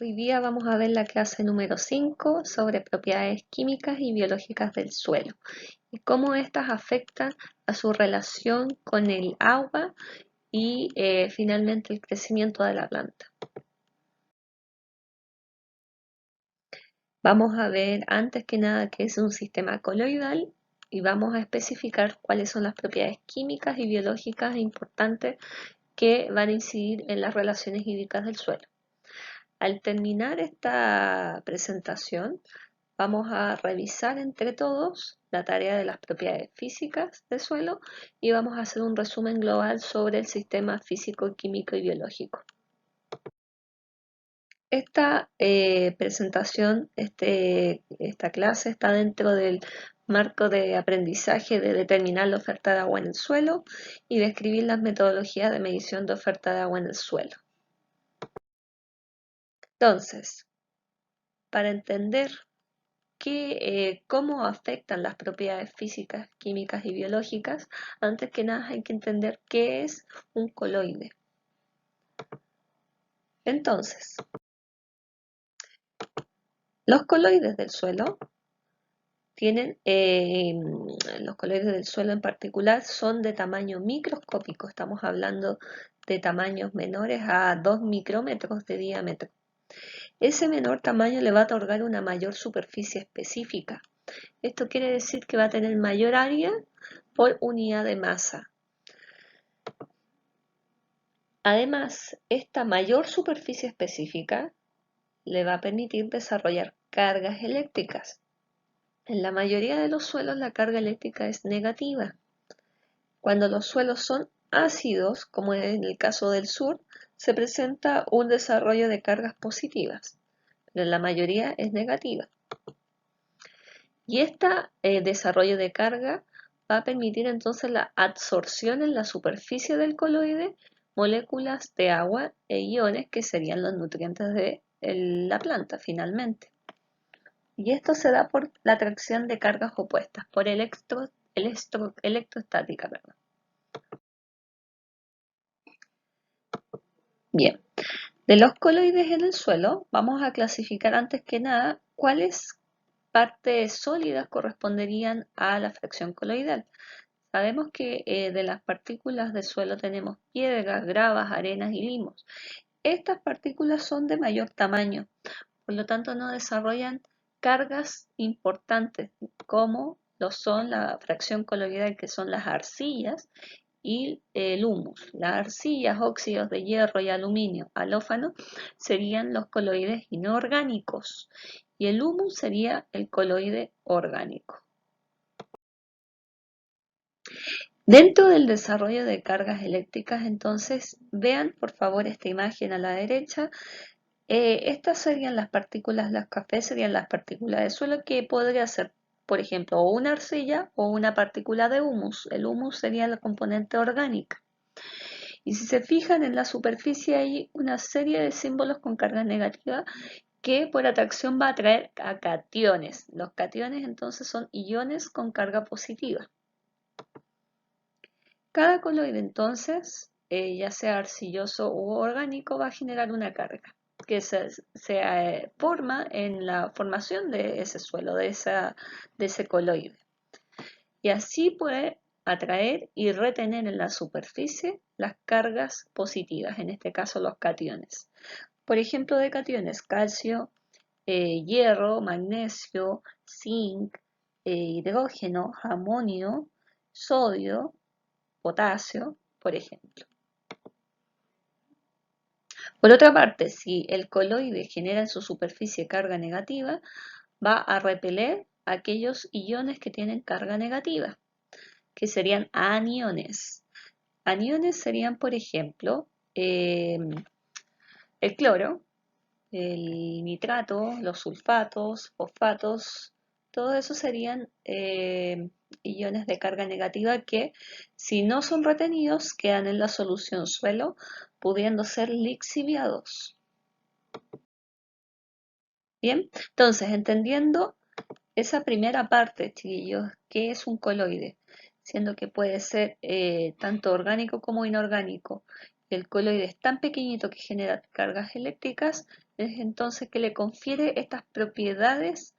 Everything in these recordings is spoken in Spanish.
Hoy día vamos a ver la clase número 5 sobre propiedades químicas y biológicas del suelo y cómo éstas afectan a su relación con el agua y finalmente el crecimiento de la planta. Vamos a ver antes que nada qué es un sistema coloidal y vamos a especificar cuáles son las propiedades químicas y biológicas importantes que van a incidir en las relaciones hídricas del suelo. Al terminar esta presentación, vamos a revisar entre todos la tarea de las propiedades físicas del suelo y vamos a hacer un resumen global sobre el sistema físico, químico y biológico. Esta presentación, esta clase está dentro del marco de aprendizaje de determinar la oferta de agua en el suelo y describir las metodologías de medición de oferta de agua en el suelo. Entonces, para entender cómo afectan las propiedades físicas, químicas y biológicas, antes que nada hay que entender qué es un coloide. Entonces, los coloides del suelo los coloides del suelo en particular son de tamaño microscópico, estamos hablando de tamaños menores a 2 micrómetros de diámetro. Ese menor tamaño le va a otorgar una mayor superficie específica. Esto quiere decir que va a tener mayor área por unidad de masa. Además, esta mayor superficie específica le va a permitir desarrollar cargas eléctricas. En la mayoría de los suelos la carga eléctrica es negativa. Cuando los suelos son ácidos, como en el caso del sur, se presenta un desarrollo de cargas positivas, pero en la mayoría es negativa. Y este desarrollo de carga va a permitir entonces la absorción en la superficie del coloide moléculas de agua e iones que serían los nutrientes de la planta finalmente. Y esto se da por la atracción de cargas opuestas, por electrostática. Perdón. Bien, de los coloides en el suelo vamos a clasificar antes que nada cuáles partes sólidas corresponderían a la fracción coloidal. Sabemos que de las partículas del suelo tenemos piedras, gravas, arenas y limos. Estas partículas son de mayor tamaño, por lo tanto no desarrollan cargas importantes como lo son la fracción coloidal, que son las arcillas y el humus. Las arcillas, óxidos de hierro y aluminio, halófano, serían los coloides inorgánicos y el humus sería el coloide orgánico. Dentro del desarrollo de cargas eléctricas, entonces, vean por favor esta imagen a la derecha. Estas serían las partículas, las cafés serían las partículas de suelo que podría ser, por ejemplo, o una arcilla o una partícula de humus. El humus sería la componente orgánica. Y si se fijan en la superficie hay una serie de símbolos con carga negativa que por atracción va a atraer a cationes. Los cationes entonces son iones con carga positiva. Cada coloide entonces, ya sea arcilloso u orgánico, va a generar una carga que se forma en la formación de ese suelo, de ese coloide. Y así puede atraer y retener en la superficie las cargas positivas, en este caso los cationes. Por ejemplo, de cationes, calcio, hierro, magnesio, zinc, hidrógeno, amonio, sodio, potasio, por ejemplo. Por otra parte, si el coloide genera en su superficie carga negativa, va a repeler aquellos iones que tienen carga negativa, que serían aniones. Aniones serían, por ejemplo, el cloro, el nitrato, los sulfatos, fosfatos, todo eso serían iones de carga negativa que, si no son retenidos, quedan en la solución suelo, pudiendo ser lixiviados. Bien, entonces, entendiendo esa primera parte, chiquillos, ¿qué es un coloide? Siendo que puede ser tanto orgánico como inorgánico. el coloide es tan pequeñito que genera cargas eléctricas, es entonces que le confiere estas propiedades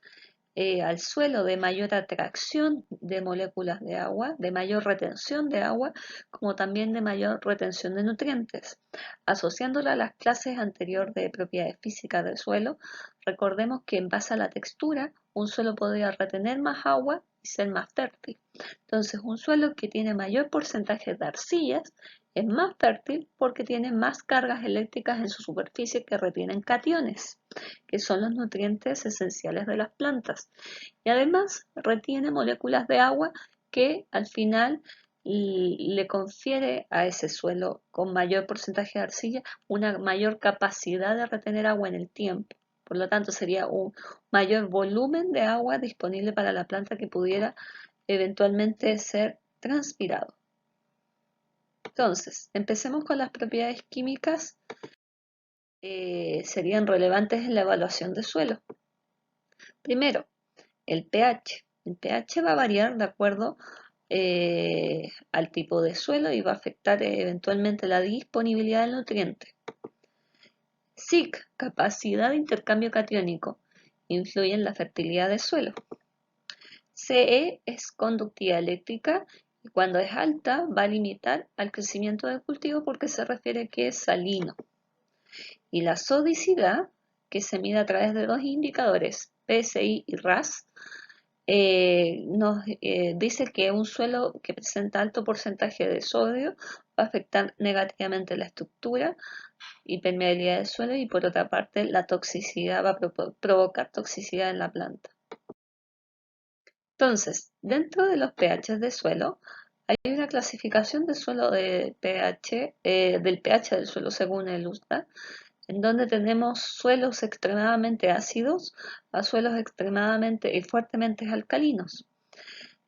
al suelo de mayor atracción de moléculas de agua, de mayor retención de agua, como también de mayor retención de nutrientes. Asociándola a las clases anteriores de propiedades físicas del suelo, recordemos que en base a la textura, un suelo podría retener más agua y ser más fértil. Entonces, un suelo que tiene mayor porcentaje de arcillas es más fértil porque tiene más cargas eléctricas en su superficie que retienen cationes, que son los nutrientes esenciales de las plantas. Y además retiene moléculas de agua que al final le confiere a ese suelo con mayor porcentaje de arcilla una mayor capacidad de retener agua en el tiempo. Por lo tanto, sería un mayor volumen de agua disponible para la planta que pudiera eventualmente ser transpirado. Entonces, empecemos con las propiedades químicas serían relevantes en la evaluación de suelo. Primero, el pH. El pH va a variar de acuerdo al tipo de suelo y va a afectar eventualmente la disponibilidad del nutriente. SIC, capacidad de intercambio catiónico, influye en la fertilidad del suelo. CE es conductividad eléctrica y cuando es alta va a limitar al crecimiento del cultivo porque se refiere que es salino. Y la sodicidad, que se mide a través de dos indicadores, PSI y RAS, nos dice que un suelo que presenta alto porcentaje de sodio va a afectar negativamente la estructura y permeabilidad del suelo y por otra parte la toxicidad va a provocar toxicidad en la planta. Entonces, dentro de los pH de suelo, hay una clasificación de suelo de pH, del pH del suelo según el USDA, en donde tenemos suelos extremadamente ácidos a suelos extremadamente y fuertemente alcalinos.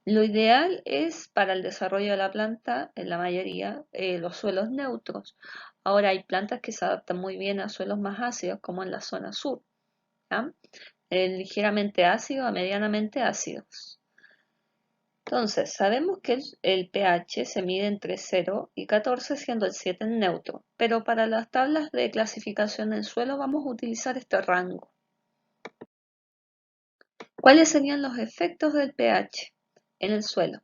Lo ideal es para el desarrollo de la planta, en la mayoría, los suelos neutros. Ahora hay plantas que se adaptan muy bien a suelos más ácidos, como en la zona sur, ¿ya? Ligeramente ácidos a medianamente ácidos. Entonces, sabemos que el pH se mide entre 0 y 14, siendo el 7 en neutro, pero para las tablas de clasificación del suelo vamos a utilizar este rango. ¿Cuáles serían los efectos del pH en el suelo?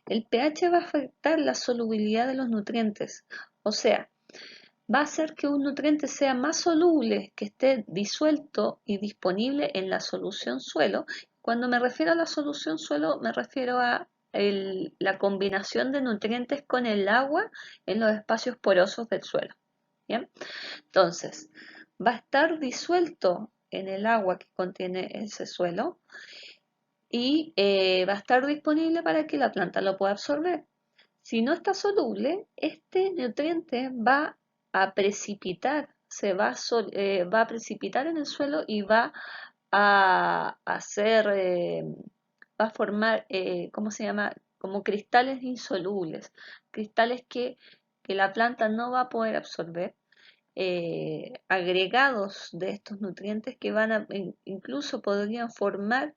El pH va a afectar la solubilidad de los nutrientes, o sea, va a hacer que un nutriente sea más soluble, que esté disuelto y disponible en la solución suelo. Cuando me refiero a la solución suelo, me refiero a la combinación de nutrientes con el agua en los espacios porosos del suelo. ¿Bien? Entonces, va a estar disuelto en el agua que contiene ese suelo y va a estar disponible para que la planta lo pueda absorber. Si no está soluble, este nutriente va a precipitar, va a precipitar en el suelo y va a hacer, va a formar, ¿cómo se llama? Como cristales insolubles, cristales que la planta no va a poder absorber, agregados de estos nutrientes que van a, incluso podrían formar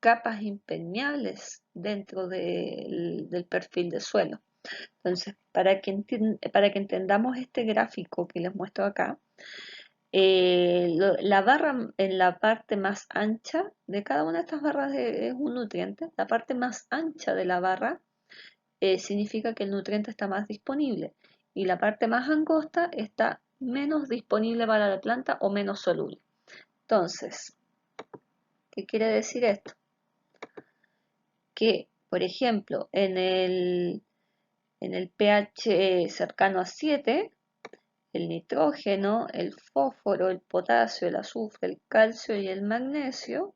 capas impermeables dentro del perfil de suelo. Entonces, para que entendamos este gráfico que les muestro acá, la barra en la parte más ancha de cada una de estas barras es un nutriente. La parte más ancha de la barra significa que el nutriente está más disponible y la parte más angosta está menos disponible para la planta o menos soluble. Entonces, ¿qué quiere decir esto? Que, por ejemplo, en el pH cercano a 7, el nitrógeno, el fósforo, el potasio, el azufre, el calcio y el magnesio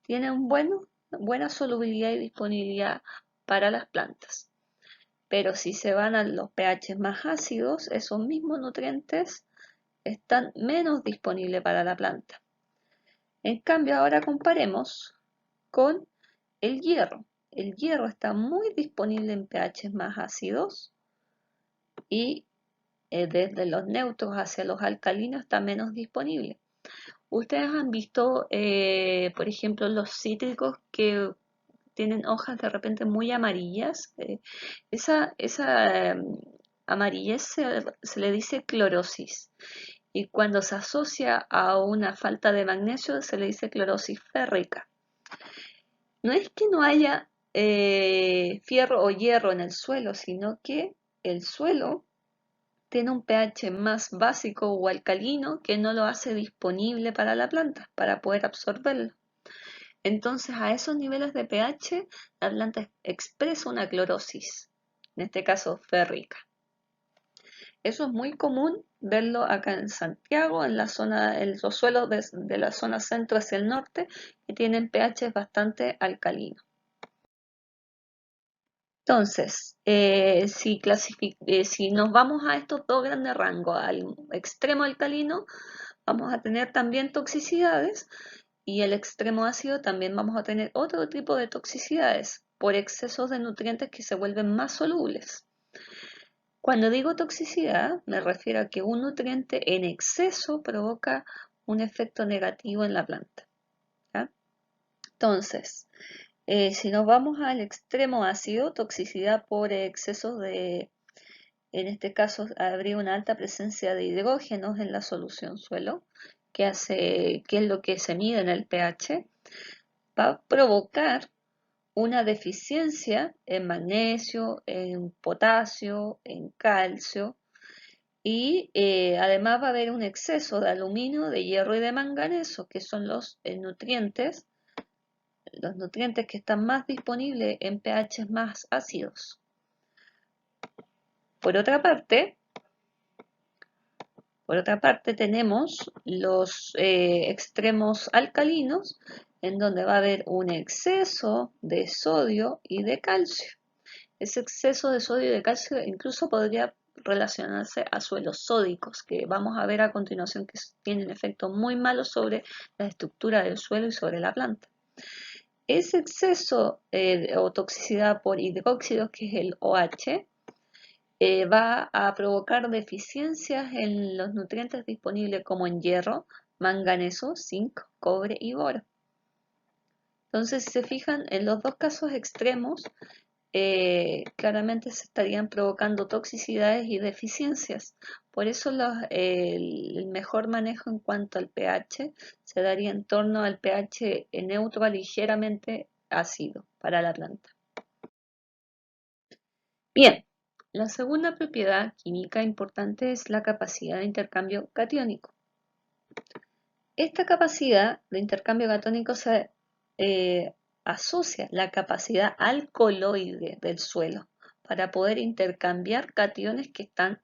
tienen buena solubilidad y disponibilidad para las plantas. Pero si se van a los pH más ácidos, esos mismos nutrientes están menos disponibles para la planta. En cambio, ahora comparemos con el hierro. El hierro está muy disponible en pH más ácidos y desde los neutros hacia los alcalinos está menos disponible. Ustedes han visto, por ejemplo, los cítricos que tienen hojas de repente muy amarillas. Esa amarillece se le dice clorosis. Y cuando se asocia a una falta de magnesio se le dice clorosis férrica. No es que no haya fierro o hierro en el suelo, sino que el suelo tiene un pH más básico o alcalino que no lo hace disponible para la planta, para poder absorberlo. Entonces, a esos niveles de pH, la planta expresa una clorosis, en este caso férrica. Eso es muy común verlo acá en Santiago, en la zona, en los suelos de la zona centro hacia el norte, que tienen pH bastante alcalinos. Entonces, si nos vamos a estos dos grandes rangos, al extremo alcalino, vamos a tener también toxicidades y el extremo ácido también vamos a tener otro tipo de toxicidades por excesos de nutrientes que se vuelven más solubles. Cuando digo toxicidad, me refiero a que un nutriente en exceso provoca un efecto negativo en la planta, ¿ya? Entonces, si nos vamos al extremo ácido, toxicidad por excesos de, en este caso, habría una alta presencia de hidrógenos en la solución suelo, que es lo que se mide en el pH, va a provocar una deficiencia en magnesio, en potasio, en calcio, y además va a haber un exceso de aluminio, de hierro y de manganeso, que son los nutrientes que están más disponibles en pH más ácidos. Por otra parte tenemos los extremos alcalinos, en donde va a haber un exceso de sodio y de calcio. Ese exceso de sodio y de calcio incluso podría relacionarse a suelos sódicos, que vamos a ver a continuación que tienen efectos muy malos sobre la estructura del suelo y sobre la planta. Ese exceso o toxicidad por hidróxidos, que es el OH, va a provocar deficiencias en los nutrientes disponibles como en hierro, manganeso, zinc, cobre y boro. Entonces, si se fijan, en los dos casos extremos, claramente se estarían provocando toxicidades y deficiencias. Por eso el mejor manejo en cuanto al pH se daría en torno al pH neutro a ligeramente ácido para la planta. Bien, la segunda propiedad química importante es la capacidad de intercambio catiónico. Esta capacidad de intercambio catiónico se asocia la capacidad alcaloide del suelo para poder intercambiar cationes que están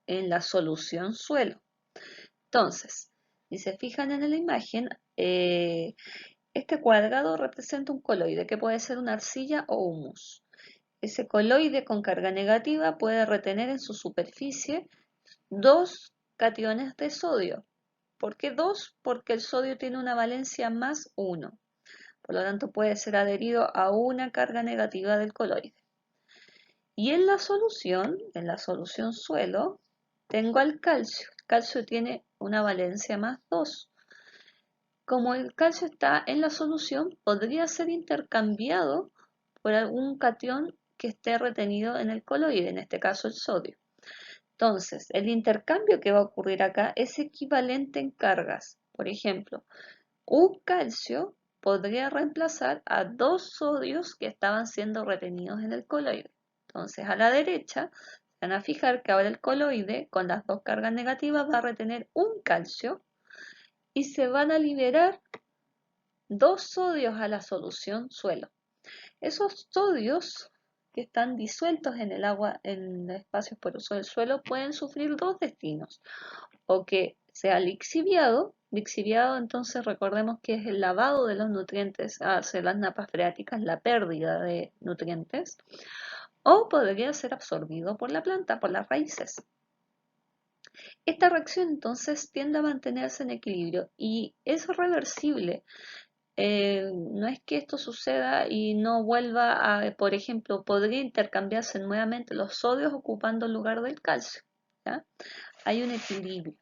en la solución suelo. Entonces, si se fijan en la imagen, este cuadrado representa un coloide que puede ser una arcilla o humus. Ese coloide con carga negativa puede retener en su superficie dos cationes de sodio. ¿Por qué dos? Porque el sodio tiene una valencia más 1. Por lo tanto, puede ser adherido a una carga negativa del coloide. Y en la solución suelo, tengo al calcio. El calcio tiene una valencia más 2. Como el calcio está en la solución, podría ser intercambiado por algún catión que esté retenido en el coloide, en este caso el sodio. Entonces, el intercambio que va a ocurrir acá es equivalente en cargas. Por ejemplo, un calcio podría reemplazar a dos sodios que estaban siendo retenidos en el coloide. Entonces, a la derecha, van a fijar que ahora el coloide, con las dos cargas negativas, va a retener un calcio y se van a liberar dos sodios a la solución suelo. Esos sodios que están disueltos en el agua, en espacios porosos del suelo, pueden sufrir dos destinos. O que sea lixiviado, entonces recordemos que es el lavado de los nutrientes hacia las napas freáticas, la pérdida de nutrientes, o podría ser absorbido por la planta, por las raíces. Esta reacción entonces tiende a mantenerse en equilibrio y es reversible. No es que esto suceda y no vuelva a, por ejemplo, podría intercambiarse nuevamente los sodios ocupando el lugar del calcio, ¿ya? Hay un equilibrio.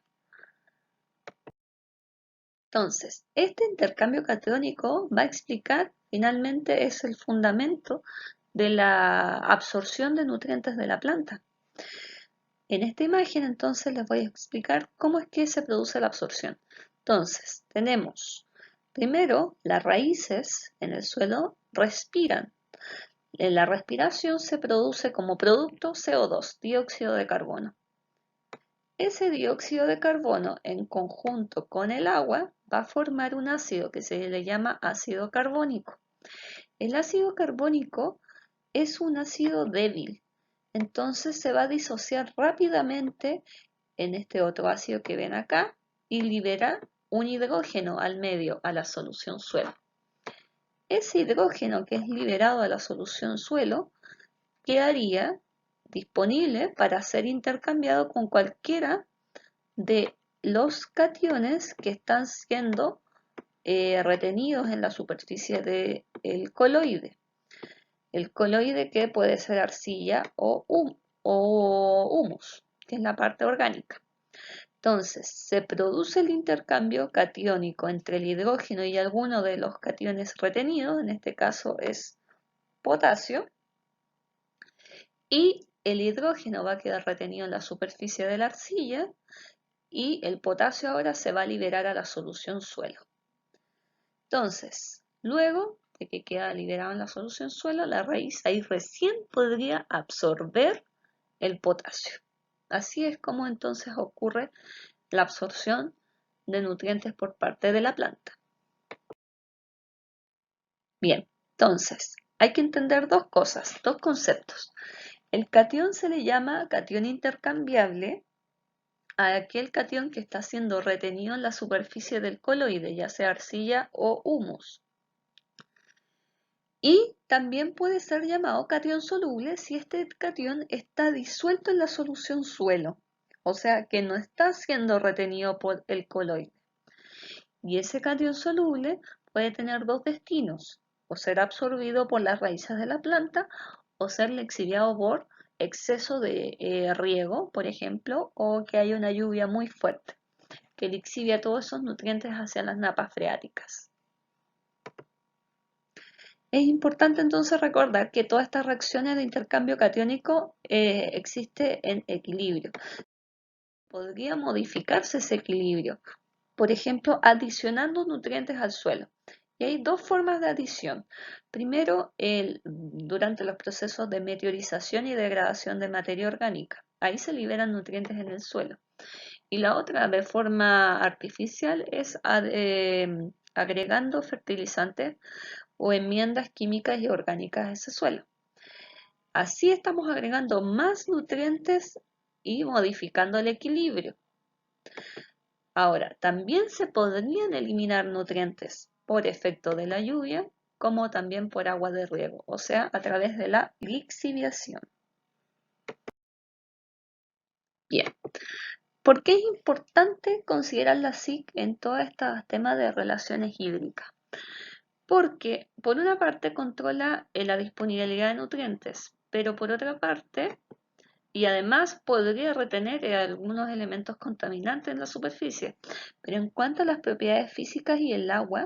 Entonces, este intercambio catiónico va a explicar, finalmente, es el fundamento de la absorción de nutrientes de la planta. En esta imagen entonces les voy a explicar cómo es que se produce la absorción. Entonces, tenemos primero las raíces en el suelo respiran. En la respiración se produce como producto CO2, dióxido de carbono. Ese dióxido de carbono en conjunto con el agua va a formar un ácido que se le llama ácido carbónico. El ácido carbónico es un ácido débil, entonces se va a disociar rápidamente en este otro ácido que ven acá y libera un hidrógeno al medio, a la solución suelo. Ese hidrógeno que es liberado a la solución suelo quedaría disponible para ser intercambiado con cualquiera de los cationes que están siendo retenidos en la superficie del coloide. El coloide que puede ser arcilla o humus, que es la parte orgánica. Entonces, se produce el intercambio catiónico entre el hidrógeno y alguno de los cationes retenidos, en este caso es potasio, y el hidrógeno va a quedar retenido en la superficie de la arcilla y el potasio ahora se va a liberar a la solución suelo. Entonces, luego de que queda liberado en la solución suelo, la raíz ahí recién podría absorber el potasio. Así es como entonces ocurre la absorción de nutrientes por parte de la planta. Bien, entonces, hay que entender dos cosas, dos conceptos. El catión se le llama catión intercambiable a aquel catión que está siendo retenido en la superficie del coloide, ya sea arcilla o humus. Y también puede ser llamado catión soluble si este catión está disuelto en la solución suelo, o sea que no está siendo retenido por el coloide. Y ese catión soluble puede tener dos destinos, o ser absorbido por las raíces de la planta o ser lixiviado por exceso de riego, por ejemplo, o que haya una lluvia muy fuerte que lixivia todos esos nutrientes hacia las napas freáticas. Es importante entonces recordar que todas estas reacciones de intercambio catiónico existe en equilibrio. Podría modificarse ese equilibrio, por ejemplo, adicionando nutrientes al suelo. Y hay dos formas de adición. Primero, durante los procesos de meteorización y degradación de materia orgánica. Ahí se liberan nutrientes en el suelo. Y la otra, de forma artificial, es agregando fertilizantes o enmiendas químicas y orgánicas a ese suelo. Así estamos agregando más nutrientes y modificando el equilibrio. Ahora, también se podrían eliminar nutrientes por efecto de la lluvia, como también por agua de riego, o sea, a través de la lixiviación. Bien, ¿por qué es importante considerar la SIC en todos estos temas de relaciones hídricas? Porque, por una parte, controla la disponibilidad de nutrientes, pero por otra parte, y además podría retener algunos elementos contaminantes en la superficie. Pero en cuanto a las propiedades físicas y el agua,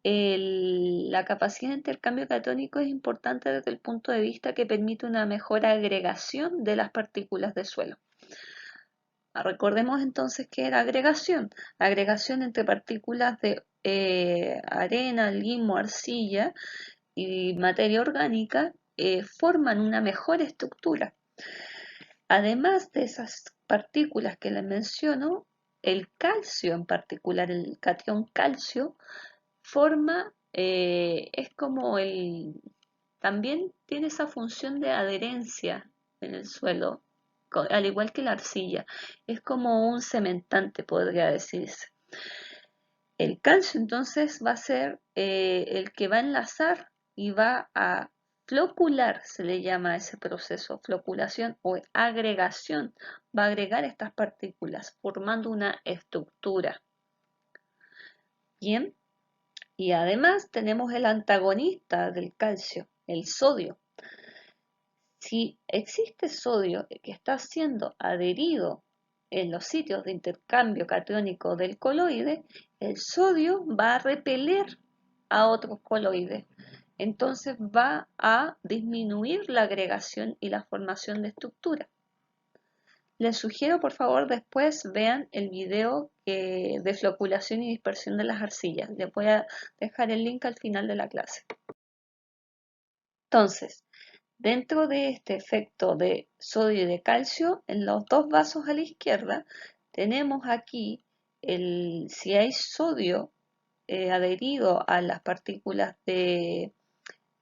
la capacidad de intercambio catónico es importante desde el punto de vista que permite una mejor agregación de las partículas de suelo. Recordemos entonces que era agregación entre partículas de arena, limo, arcilla y materia orgánica forman una mejor estructura. Además de esas partículas que les menciono, el calcio en particular, el catión calcio, es como también tiene esa función de adherencia en el suelo, al igual que la arcilla. Es como un cementante, podría decirse. El calcio entonces va a ser el que va a enlazar y va a flocular, se le llama a ese proceso, floculación o agregación. Va a agregar estas partículas formando una estructura. Bien, y además tenemos el antagonista del calcio, el sodio. Si existe sodio que está siendo adherido en los sitios de intercambio catiónico del coloide, el sodio va a repeler a otros coloides. Entonces va a disminuir la agregación y la formación de estructura. Les sugiero por favor después vean el video de floculación y dispersión de las arcillas. Les voy a dejar el link al final de la clase. Entonces, dentro de este efecto de sodio y de calcio, en los dos vasos a la izquierda, tenemos aquí si hay sodio adherido a las partículas de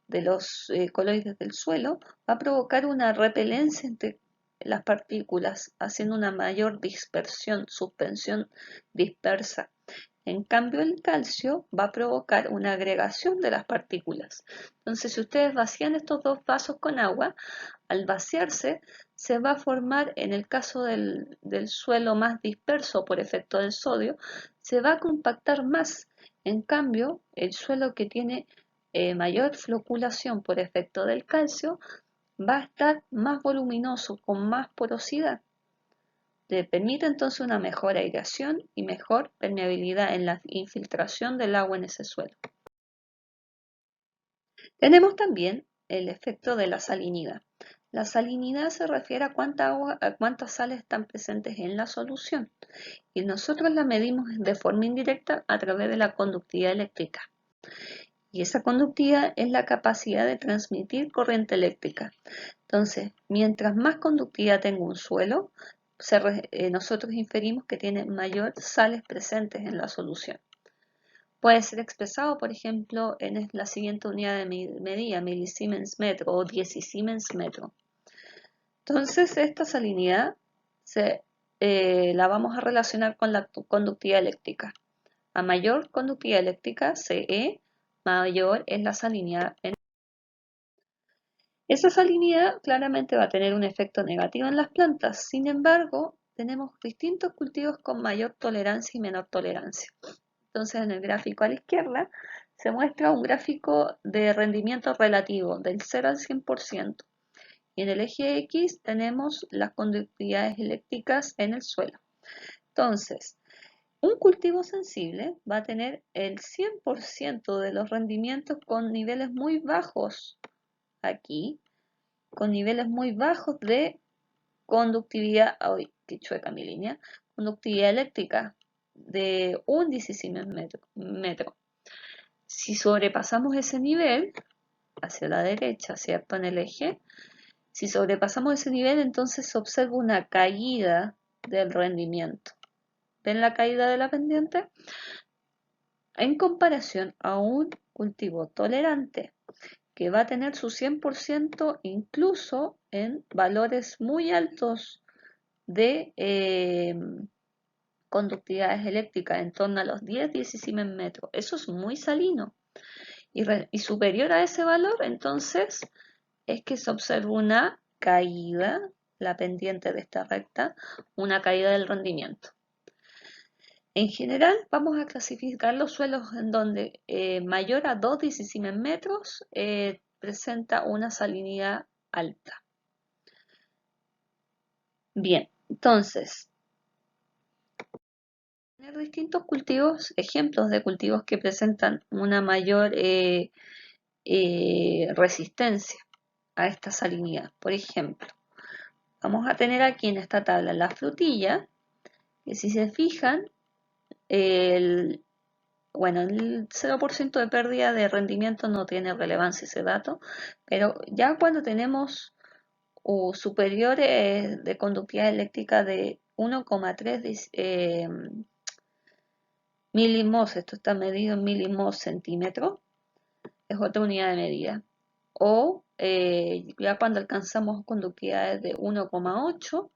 los coloides del suelo, va a provocar una repelencia entre las partículas, haciendo una mayor dispersión, suspensión dispersa. En cambio, el calcio va a provocar una agregación de las partículas. Entonces, si ustedes vacían estos dos vasos con agua, al vaciarse se va a formar, en el caso del suelo más disperso por efecto del sodio, se va a compactar más. En cambio, el suelo que tiene mayor floculación por efecto del calcio va a estar más voluminoso, con más porosidad. Le permite entonces una mejor aireación y mejor permeabilidad en la infiltración del agua en ese suelo. Tenemos también el efecto de la salinidad. La salinidad se refiere a cuántas sales están presentes en la solución y nosotros la medimos de forma indirecta a través de la conductividad eléctrica. Y esa conductividad es la capacidad de transmitir corriente eléctrica. Entonces, mientras más conductividad tenga un suelo, nosotros inferimos que tiene mayor sales presentes en la solución. Puede ser expresado, por ejemplo, en la siguiente unidad de medida, milisiemens metro o 10 siemens metro. Entonces, esta salinidad la vamos a relacionar con la conductividad eléctrica. A mayor conductividad eléctrica, CE, mayor es la salinidad. Esa salinidad claramente va a tener un efecto negativo en las plantas. Sin embargo, tenemos distintos cultivos con mayor tolerancia y menor tolerancia. Entonces, en el gráfico a la izquierda se muestra un gráfico de rendimiento relativo del 0 al 100%. Y en el eje X tenemos las conductividades eléctricas en el suelo. Entonces, un cultivo sensible va a tener el 100% de los rendimientos con niveles muy bajos aquí, con niveles muy bajos de conductividad, que chueca mi línea, conductividad eléctrica de un 10 siemens metro. Si sobrepasamos ese nivel, hacia la derecha, ¿cierto? En el eje, si sobrepasamos ese nivel, entonces se observa una caída del rendimiento. ¿Ven la caída de la pendiente? En comparación a un cultivo tolerante, que va a tener su 100% incluso en valores muy altos de conductividades eléctricas, en torno a los 10 siemens metros. Eso es muy salino. Y superior a ese valor, entonces, es que se observa una caída, la pendiente de esta recta, una caída del rendimiento. En general, vamos a clasificar los suelos en donde mayor a 2 siemens metros presenta una salinidad alta. Bien, entonces, tener distintos cultivos, ejemplos de cultivos que presentan una mayor resistencia a esta salinidad. Por ejemplo, vamos a tener aquí en esta tabla la frutilla, que si se fijan, el 0% de pérdida de rendimiento no tiene relevancia ese dato, pero ya cuando tenemos superiores de conductividad eléctrica de 1,3 milimos, esto está medido en milimos centímetros, es otra unidad de medida. O ya cuando alcanzamos conductividades de 1,8,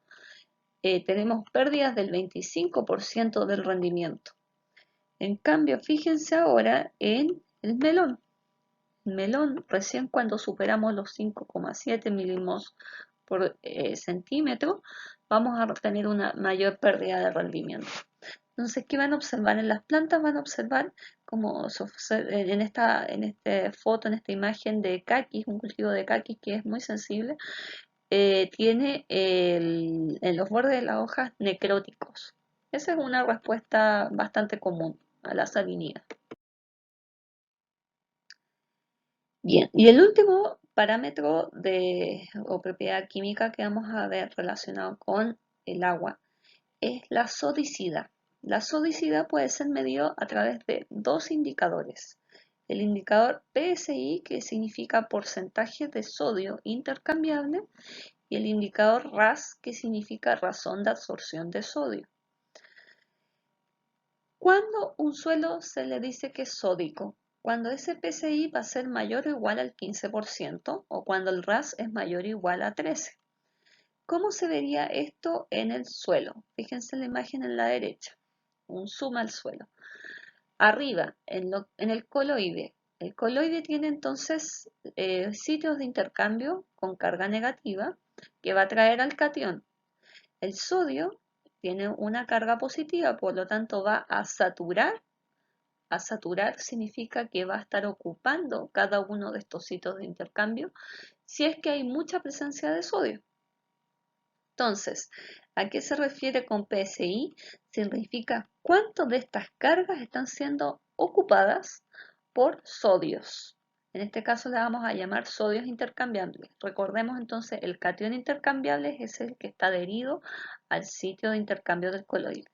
tenemos pérdidas del 25% del rendimiento. En cambio, fíjense ahora en el melón. El melón, recién cuando superamos los 5,7 milimos por centímetro, vamos a tener una mayor pérdida de rendimiento. Entonces, ¿qué van a observar en las plantas? Van a observar como en esta foto, en esta imagen de caquis, un cultivo de caquis que es muy sensible, tiene en los bordes de las hojas necróticos. Esa es una respuesta bastante común a la salinidad. Bien, y el último parámetro o propiedad química que vamos a ver relacionado con el agua, es la sodicidad. La sodicidad puede ser medida a través de dos indicadores. El indicador PSI, que significa porcentaje de sodio intercambiable, y el indicador RAS, que significa razón de absorción de sodio. Cuando un suelo se le dice que es sódico, cuando ese PSI va a ser mayor o igual al 15% o cuando el RAS es mayor o igual a 13. ¿Cómo se vería esto en el suelo? Fíjense en la imagen en la derecha, un zoom al suelo. Arriba, en el coloide. El coloide tiene entonces sitios de intercambio con carga negativa que va a atraer al catión. El sodio tiene una carga positiva, por lo tanto va a saturar. A saturar significa que va a estar ocupando cada uno de estos sitios de intercambio si es que hay mucha presencia de sodio. Entonces, ¿a qué se refiere con PSI? Significa cuánto de estas cargas están siendo ocupadas por sodios. En este caso le vamos a llamar sodios intercambiables. Recordemos entonces, el catión intercambiable es el que está adherido al sitio de intercambio del coloide.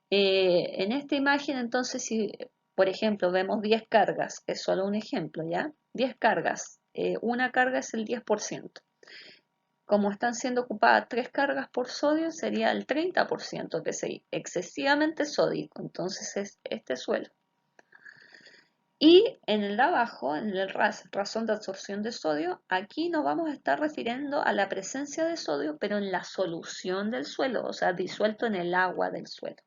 En esta imagen entonces, si por ejemplo vemos 10 cargas, es solo un ejemplo, ¿ya? 10 cargas, una carga es el 10%. Como están siendo ocupadas 3 cargas por sodio, sería el 30% PSI, excesivamente sódico, entonces es este suelo. Y en el de abajo, en el RAS, razón de absorción de sodio, aquí nos vamos a estar refiriendo a la presencia de sodio, pero en la solución del suelo, o sea, disuelto en el agua del suelo.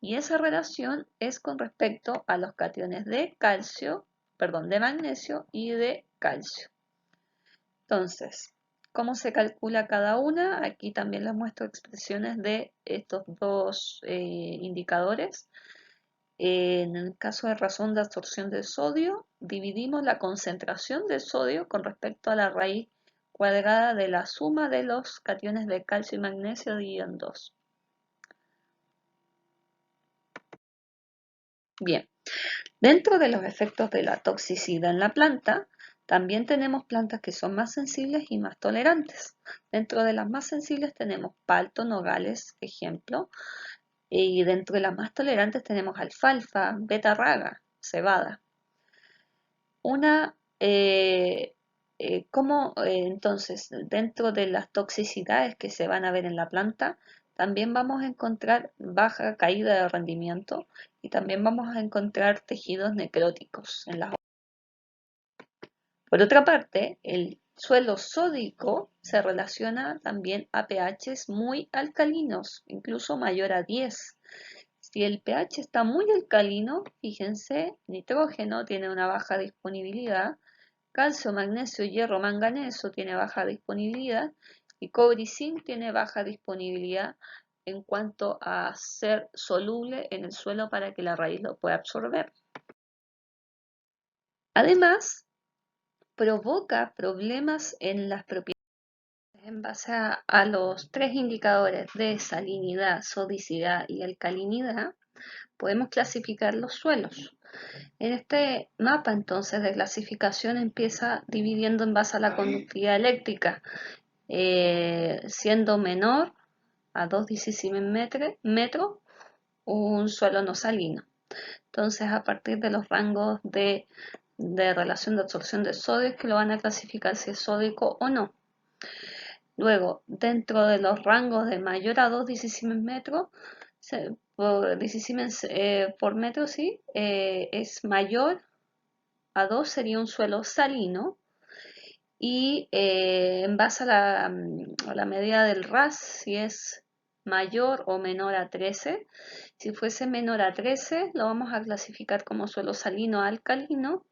Y esa relación es con respecto a los cationes de calcio, perdón, de magnesio y de calcio. Entonces, ¿cómo se calcula cada una? Aquí también les muestro expresiones de estos dos indicadores. En el caso de razón de absorción de sodio, dividimos la concentración de sodio con respecto a la raíz cuadrada de la suma de los cationes de calcio y magnesio dividido en 2. Bien, dentro de los efectos de la toxicidad en la planta, también tenemos plantas que son más sensibles y más tolerantes. Dentro de las más sensibles tenemos palto, nogales, ejemplo, y dentro de las más tolerantes tenemos alfalfa, betarraga, cebada. Entonces, dentro de las toxicidades que se van a ver en la planta, también vamos a encontrar baja caída de rendimiento y también vamos a encontrar tejidos necróticos en las hojas. Por otra parte, el suelo sódico se relaciona también a pHs muy alcalinos, incluso mayor a 10. Si el pH está muy alcalino, fíjense, nitrógeno tiene una baja disponibilidad, calcio, magnesio, hierro, manganeso tiene baja disponibilidad y cobre y zinc tiene baja disponibilidad en cuanto a ser soluble en el suelo para que la raíz lo pueda absorber. Además, provoca problemas en las propiedades en base a los tres indicadores de salinidad, sodicidad y alcalinidad. Podemos clasificar los suelos. En este mapa entonces de clasificación empieza dividiendo en base a la conductividad eléctrica, siendo menor a 2 metros un suelo no salino. Entonces a partir de los rangos de relación de absorción de sodio es que lo van a clasificar si es sódico o no. Luego, dentro de los rangos de mayor a 2 metros, por metro, sí, es mayor a 2 sería un suelo salino y en base a la medida del RAS, si es mayor o menor a 13, si fuese menor a 13 lo vamos a clasificar como suelo salino alcalino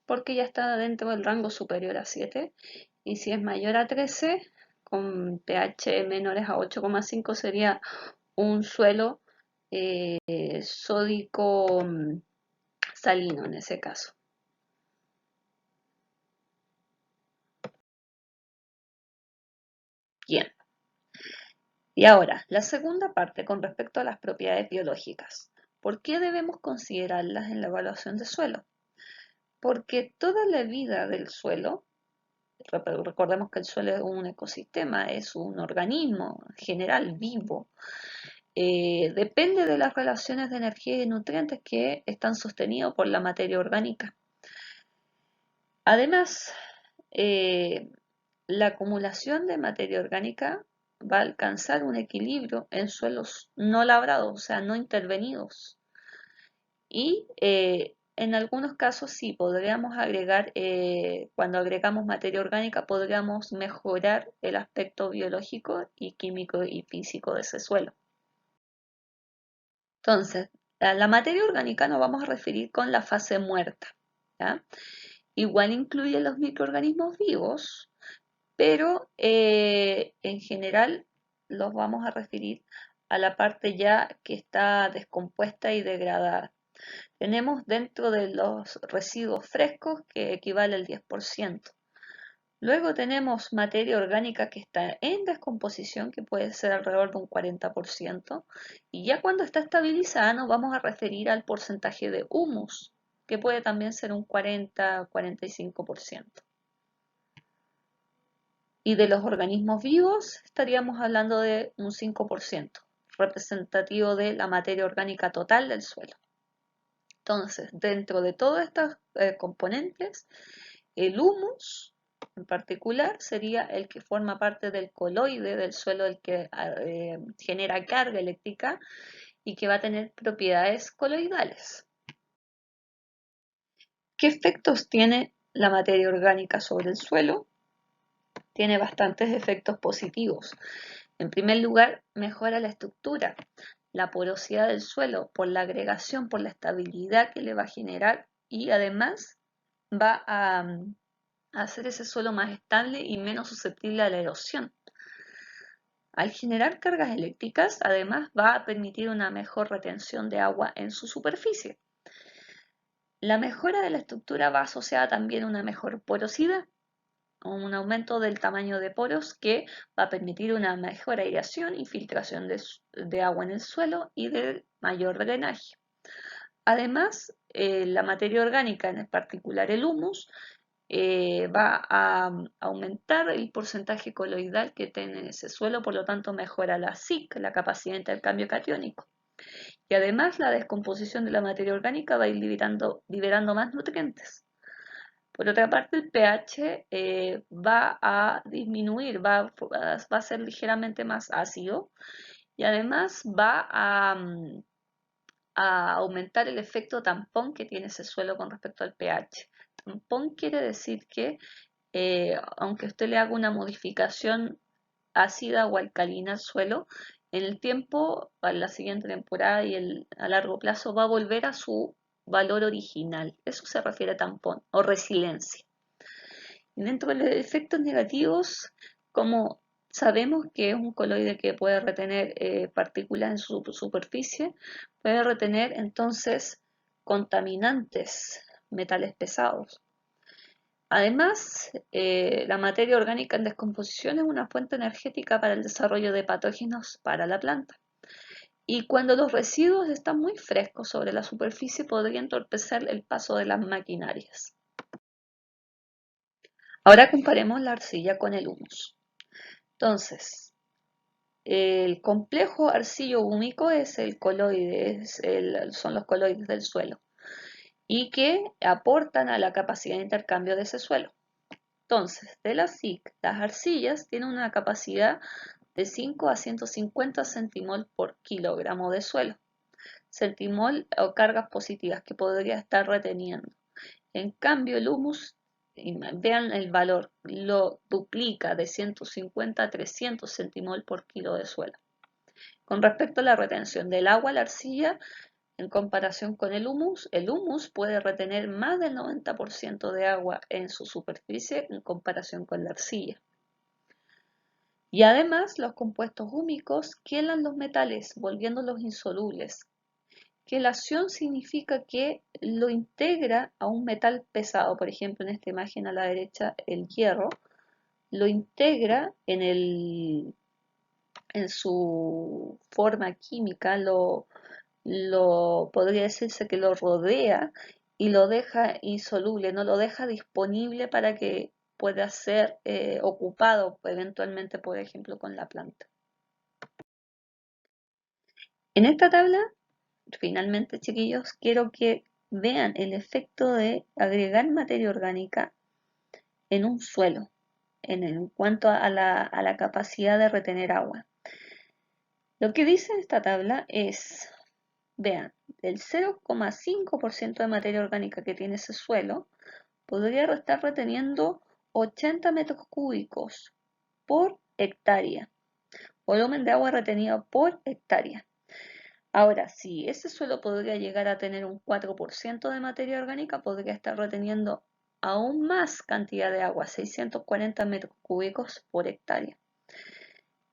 porque ya está dentro del rango superior a 7 y si es mayor a 13 con pH menores a 8,5 sería un suelo sódico salino en ese caso. Bien. Y ahora, la segunda parte con respecto a las propiedades biológicas. ¿Por qué debemos considerarlas en la evaluación de suelo? Porque toda la vida del suelo Recordemos que el suelo es un ecosistema, es un organismo general vivo. Depende de las relaciones de energía y nutrientes que están sostenidos por la materia orgánica. Además, eh, la acumulación de materia orgánica va a alcanzar un equilibrio en suelos no labrados, o sea, no intervenidos. Y en algunos casos sí, podríamos agregar, cuando agregamos materia orgánica, podríamos mejorar el aspecto biológico y químico y físico de ese suelo. Entonces, a la materia orgánica nos vamos a referir con la fase muerta, ¿ya? Igual incluye los microorganismos vivos, pero en general los vamos a referir a la parte ya que está descompuesta y degradada. Tenemos dentro de los residuos frescos que equivale al 10%. Luego tenemos materia orgánica que está en descomposición, que puede ser alrededor de un 40%. Y ya cuando está estabilizada nos vamos a referir al porcentaje de humus, que puede también ser un 40-45%. Y de los organismos vivos estaríamos hablando de un 5%, representativo de la materia orgánica total del suelo. Entonces, dentro de todos estos componentes, el humus en particular sería el que forma parte del coloide del suelo, el que genera carga eléctrica y que va a tener propiedades coloidales. ¿Qué efectos tiene la materia orgánica sobre el suelo? Tiene bastantes efectos positivos. En primer lugar, mejora la estructura, la porosidad del suelo por la agregación, por la estabilidad que le va a generar y además va a hacer ese suelo más estable y menos susceptible a la erosión. Al generar cargas eléctricas, además va a permitir una mejor retención de agua en su superficie. La mejora de la estructura va asociada también a una mejor porosidad, un aumento del tamaño de poros que va a permitir una mejor aireación y filtración de agua en el suelo y de mayor drenaje. Además, la materia orgánica, en particular el humus, va a aumentar el porcentaje coloidal que tiene ese suelo, por lo tanto mejora la SIC, la capacidad de intercambio catiónico. Y además la descomposición de la materia orgánica va a ir liberando más nutrientes. Por otra parte, el pH va a disminuir, va a ser ligeramente más ácido y además va a aumentar el efecto tampón que tiene ese suelo con respecto al pH. Tampón quiere decir que aunque usted le haga una modificación ácida o alcalina al suelo, en el tiempo, a la siguiente temporada y a largo plazo va a volver a su valor original. Eso se refiere a tampón o resiliencia. Y dentro de los efectos negativos, como sabemos que es un coloide que puede retener partículas en su superficie, puede retener entonces contaminantes, metales pesados. Además, la materia orgánica en descomposición es una fuente energética para el desarrollo de patógenos para la planta. Y cuando los residuos están muy frescos sobre la superficie, podría entorpecer el paso de las maquinarias. Ahora comparemos la arcilla con el humus. Entonces, el complejo arcillo-húmico es el coloide, son los coloides del suelo y que aportan a la capacidad de intercambio de ese suelo. Entonces, de la SIC, las arcillas tienen una capacidad de 5 a 150 centimol por kilogramo de suelo. Centimol o cargas positivas que podría estar reteniendo. En cambio, el humus, vean el valor, lo duplica de 150 a 300 centimol por kilo de suelo. Con respecto a la retención del agua, la arcilla, en comparación con el humus puede retener más del 90% de agua en su superficie en comparación con la arcilla. Y además, los compuestos húmicos quelan los metales, volviéndolos insolubles. Quelación significa que lo integra a un metal pesado, por ejemplo, en esta imagen a la derecha, el hierro, lo integra en su forma química, podría decirse que lo rodea y lo deja insoluble, no lo deja disponible para que pueda ser ocupado eventualmente, por ejemplo, con la planta. En esta tabla, finalmente, chiquillos, quiero que vean el efecto de agregar materia orgánica en un suelo, en cuanto a la capacidad de retener agua. Lo que dice esta tabla es, vean, el 0,5% de materia orgánica que tiene ese suelo podría estar reteniendo 80 metros cúbicos por hectárea, volumen de agua retenido por hectárea. Ahora, si ese suelo podría llegar a tener un 4% de materia orgánica, podría estar reteniendo aún más cantidad de agua, 640 metros cúbicos por hectárea.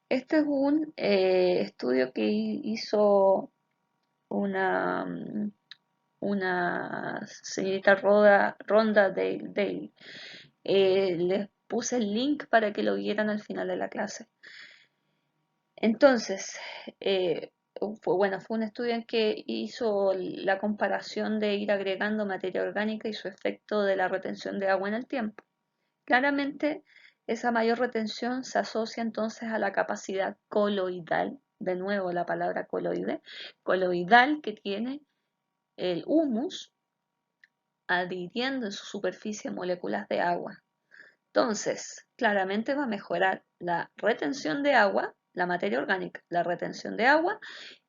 Este es un estudio que hizo una señorita Ronda Dale. Les puse el link para que lo vieran al final de la clase. Entonces, fue un estudio en que hizo la comparación de ir agregando materia orgánica y su efecto de la retención de agua en el tiempo. Claramente, esa mayor retención se asocia entonces a la capacidad coloidal, de nuevo la palabra coloidal que tiene el humus adhiriendo en su superficie moléculas de agua. Entonces, claramente va a mejorar la retención de agua, la materia orgánica, la retención de agua,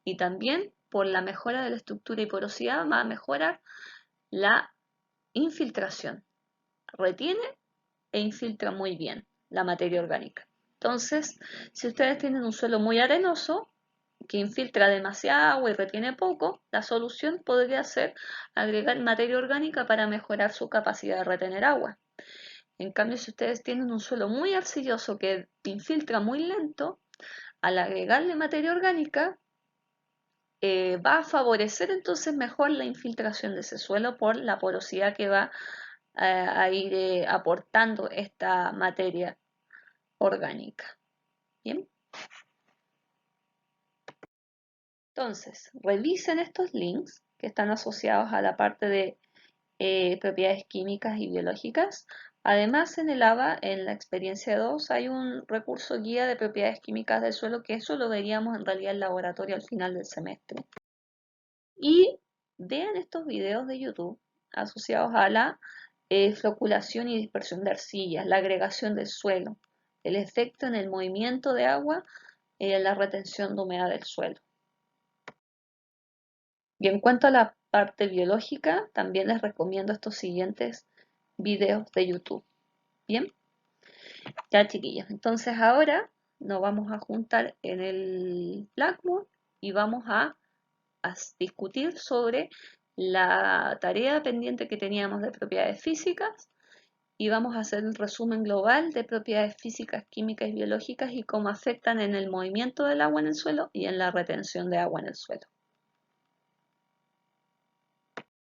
y también por la mejora de la estructura y porosidad va a mejorar la infiltración. Retiene e infiltra muy bien la materia orgánica. Entonces, si ustedes tienen un suelo muy arenoso, que infiltra demasiada agua y retiene poco, la solución podría ser agregar materia orgánica para mejorar su capacidad de retener agua. En cambio, si ustedes tienen un suelo muy arcilloso que infiltra muy lento, al agregarle materia orgánica, va a favorecer entonces mejor la infiltración de ese suelo por la porosidad que va a ir aportando esta materia orgánica. Bien. Entonces, revisen estos links que están asociados a la parte de propiedades químicas y biológicas. Además, en el ABA, en la experiencia 2, hay un recurso guía de propiedades químicas del suelo, que eso lo veríamos en realidad en laboratorio al final del semestre. Y vean estos videos de YouTube asociados a la floculación y dispersión de arcillas, la agregación del suelo, el efecto en el movimiento de agua y en la retención de humedad del suelo. Y en cuanto a la parte biológica, también les recomiendo estos siguientes videos de YouTube. Bien, ya chiquillos, entonces ahora nos vamos a juntar en el Blackboard y vamos a discutir sobre la tarea pendiente que teníamos de propiedades físicas y vamos a hacer un resumen global de propiedades físicas, químicas y biológicas y cómo afectan en el movimiento del agua en el suelo y en la retención de agua en el suelo.